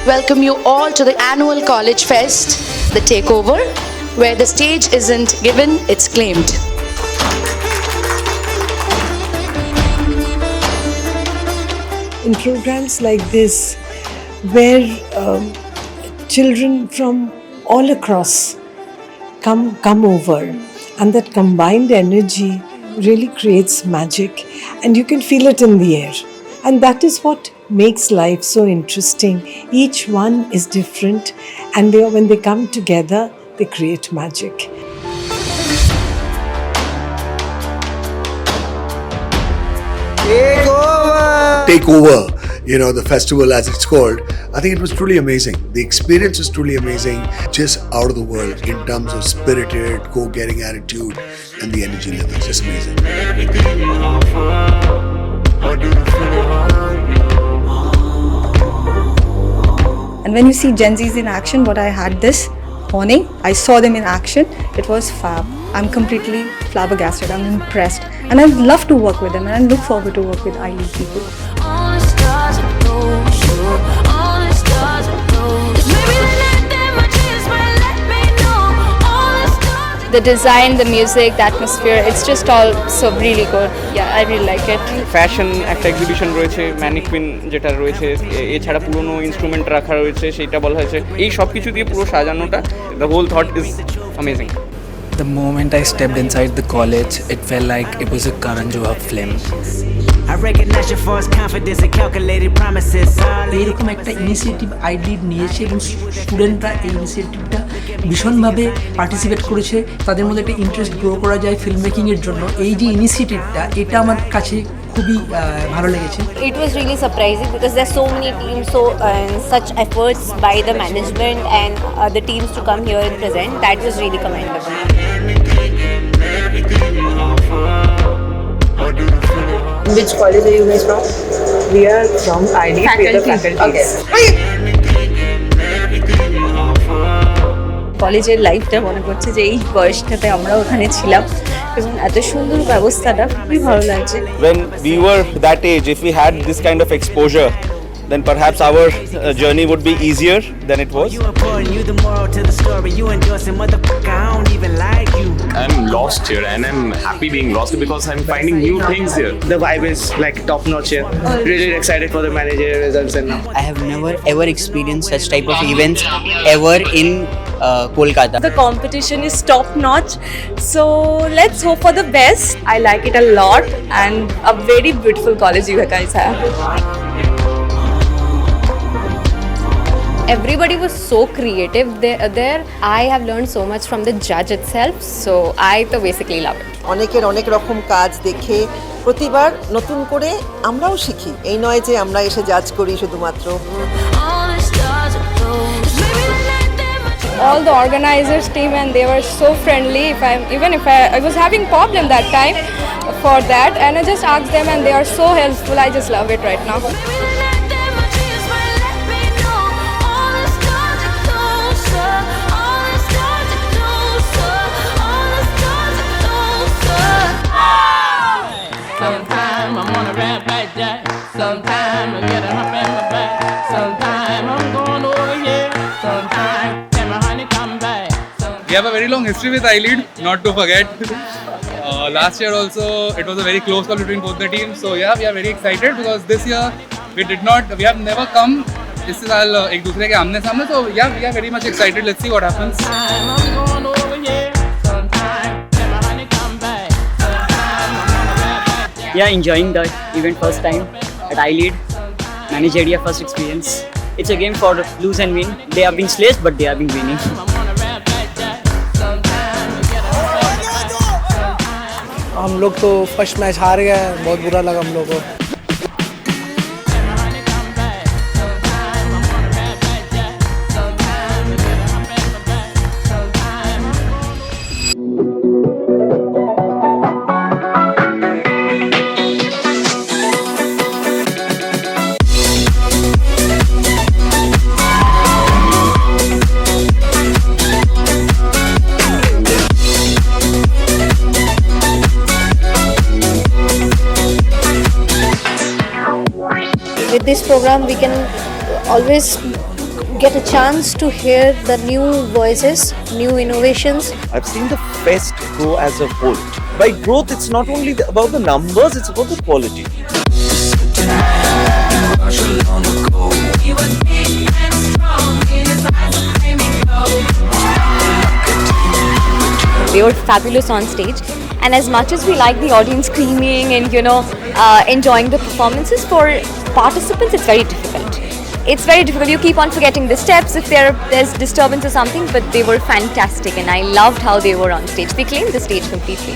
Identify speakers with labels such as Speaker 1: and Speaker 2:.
Speaker 1: welcome you all to the annual College Fest, the Takeover, where the stage isn't given, it's claimed.
Speaker 2: In programs like this, where children from all across come over, and that combined energy really creates magic, and you can feel it in the air. And that is what makes life so interesting. Each one is different, and when they come together, they create magic.
Speaker 3: Takeover, the festival as it's called. I think it was truly amazing. The experience was truly amazing, just out of the world in terms of spirited, go-getting attitude and the energy level. Just amazing.
Speaker 4: And when you see Gen Zs in action, what I had this morning, I saw them in action. It was fab. I'm completely flabbergasted. I'm impressed. And I'd love to work with them, and I look forward to work with iLead people.
Speaker 5: The design, the music, the atmosphere, it's just all so really good. Yeah, I really like it.
Speaker 6: Fashion একটা exhibition রয়েছে, mannequin যেটা রয়েছে, এছাড়া পুরনো instrument রাখা রয়েছে, সেটা বলা হয়েছে। এই সব কিছু দিয়ে পুরো সাজানোটা, the whole thought is amazing.
Speaker 7: The moment I stepped inside the college, it felt like it was a Karan Johar film.
Speaker 8: I recognize your false confidence and calculated promises.
Speaker 9: এইরকম একটা ইনিশিয়েটিভ iLead নিয়েছে এবং স্টুডেন্টরা এই ইনিশিয়েটিভটা ভীষণভাবে participate করেছে। তাদের মধ্যে একটা ইন্টারেস্ট গ্রো করা যায় ফিল্ম মেকিংয়ের জন্য। এই যে ইনিশিয়েটিভটা, এটা আমার কাছে খুবই ভালো লেগেছে।
Speaker 5: It was really surprising because there's so many teams, such efforts by the management and the teams to come here and present. That was really commendable.
Speaker 10: Which college are you guys from? We are from iLead. We are the faculties.
Speaker 4: কলেজের লাইফটা মনে করছে যে এই বয়সটাতে আমরা ওখানে ছিলাম এবং এত সুন্দর ব্যবস্থাটা খুবই ভালো লাগছে।
Speaker 6: When we were that age, if we had this kind of exposure, then perhaps our journey would be easier than it was.
Speaker 8: You important, you the moral to the story. You endorsing, motherfucker, I don't even like you.
Speaker 11: I'm lost here, and I'm happy being lost because I'm finding new things here.
Speaker 10: The vibe is like top notch here. Really excited for the managerial results and now.
Speaker 9: I have never ever experienced such type of events ever in Kolkata.
Speaker 4: The competition is top notch, so let's hope for the best. I like it a lot, and a very beautiful college you guys have.
Speaker 5: Everybody was so creative there. I have learned so much from the judge itself, so I basically love it.
Speaker 12: অনেকের অনেক রকম কাজ দেখে প্রতিবার নতুন করে আমরাও শিখি। এই নয় যে আমরা এসে জাজ করি শুধুমাত্র।
Speaker 5: All the organizers team, and they were so friendly. I was having problem that time for that, and I just asked them, and they are so helpful. I just love it right now.
Speaker 9: Sometime I'm on a rat back jack. Sometime I get a hump in my back. Sometime I'm going over here. Sometime can my honey come back.
Speaker 13: We have a very long history with iLead, not to forget. Last year also, it was a very close call between both the teams. So yeah, we are very excited because this year we have never come इस साल एक दूसरे के आमने सामने. So yeah, we are very much excited. Let's see what happens.
Speaker 9: Yeah, enjoying the event first time at iLead. Managerial first experience. It's a game for lose and win. They have been slayed, but they have been winning.
Speaker 10: हम लोग तो first match हार गए, बहुत बुरा लगा हम लोग को।
Speaker 5: With this program, we can always
Speaker 14: get a chance to hear the new voices, new innovations.
Speaker 15: I've seen the fest grow as a whole. By growth, it's not only about the numbers, it's about the quality.
Speaker 16: They were fabulous on stage, and as much as we like the audience screaming and enjoying the performances, for participants it's very difficult. It's very difficult. You keep on forgetting the steps if there's disturbance or something, but they were fantastic and I loved how they were on stage. They claimed the stage completely.